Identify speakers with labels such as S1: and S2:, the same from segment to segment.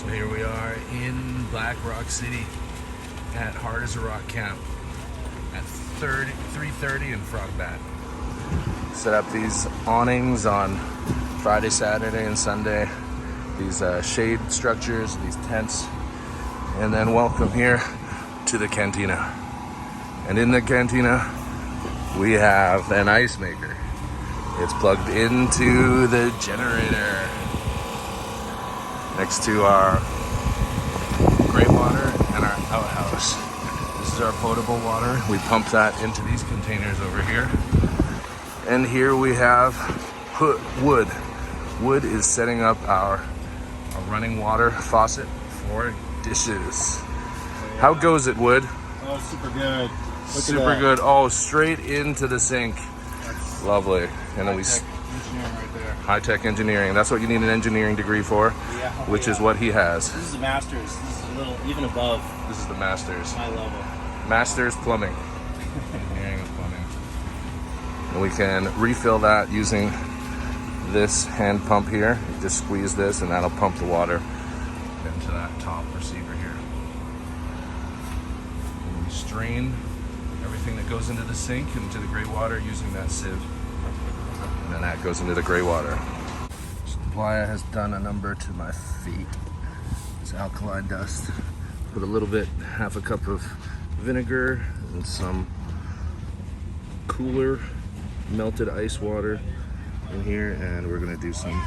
S1: So here we are in Black Rock City at Hard as a Rock Camp at 3:30 in Frog Bat. Set up these awnings on Friday, Saturday, and Sunday. These shade structures, these tents. And then welcome here to the cantina. And in the cantina, we have an ice maker. It's plugged into the generator next to our gray water and our outhouse. This is our potable water. We pump that into these containers over here. And here we have wood. Wood is setting up our running water faucet for dishes. How goes it, Wood?
S2: Oh, super good.
S1: Super good. Oh, straight into the sink.
S2: That's
S1: lovely. And then
S2: engineering right there.
S1: High-tech engineering. That's what you need an engineering degree for, which is what he has.
S2: This is the master's. This is a little even above.
S1: This is the master's.
S2: My level.
S1: Master's plumbing. Engineering of plumbing. And we can refill that using this hand pump here. You just squeeze this and that'll pump the water into that top receiver here. And we strain everything that goes into the sink into the gray water using that sieve. And then that goes into the gray water. Playa has done a number to my feet. It's alkaline dust. Put a little bit, half a cup of vinegar and some cooler melted ice water in here, and we're gonna do some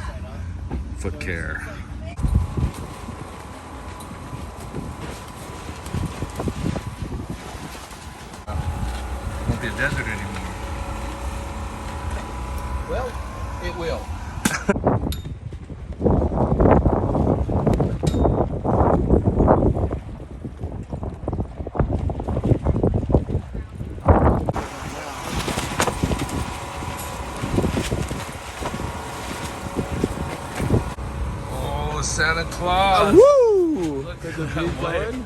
S1: foot care. Won't be a desert anymore.
S3: Well, it will.
S1: Santa Claus!
S3: Woo!
S1: Look
S3: With
S1: at
S3: the
S1: that
S3: blue
S1: white.
S3: going,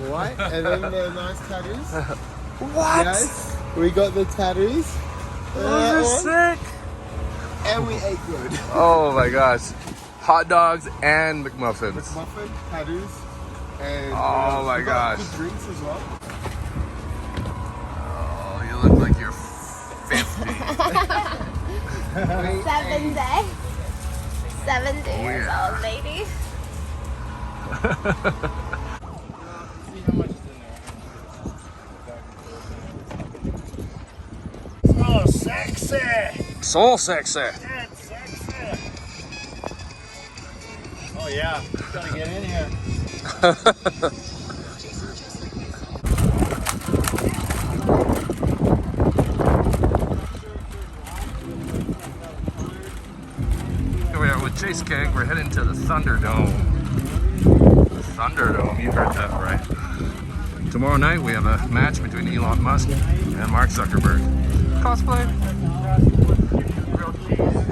S3: white, and then the nice tattoos.
S1: What?
S3: Yes, we got the tattoos.
S1: Those are sick!
S3: And we ate good.
S1: Oh my gosh. Hot dogs and McMuffins.
S3: McMuffin, tattoos, and
S1: Oh my
S3: we got
S1: gosh.
S3: good drinks as well.
S1: Oh, you look like you're 50.
S4: 7 day. 70
S1: Oh,
S4: years
S1: yeah.
S4: old lady.
S2: See how much is in there. Oh, sexy!
S1: So sexy.
S2: That's sexy! Oh yeah, gotta get in here.
S1: Here we are with Chase Keg. We're heading to the Thunderdome. The Thunderdome, you heard that right. Tomorrow night we have a match between Elon Musk and Mark Zuckerberg. Cosplay.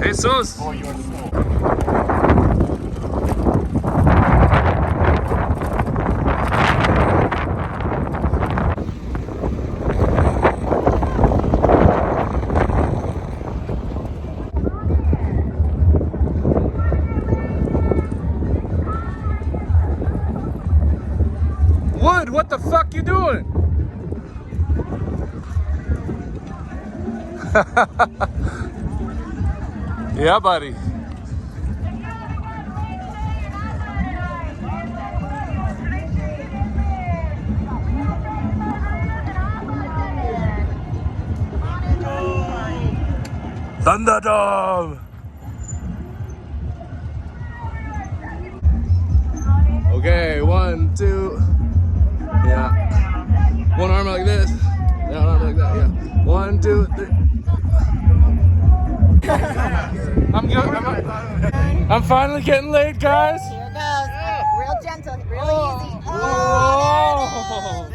S1: Jesus.
S2: Oh, you're slow.
S1: Wood, what the fuck you doing? Yeah, buddy. Thunderdome. Okay, 1, 2. Yeah. One arm like this. The other arm like that. Yeah. 1, 2, 3. I'm good. I'm finally getting laid, guys.
S4: Here goes. Real gentle, really easy.
S1: Oh.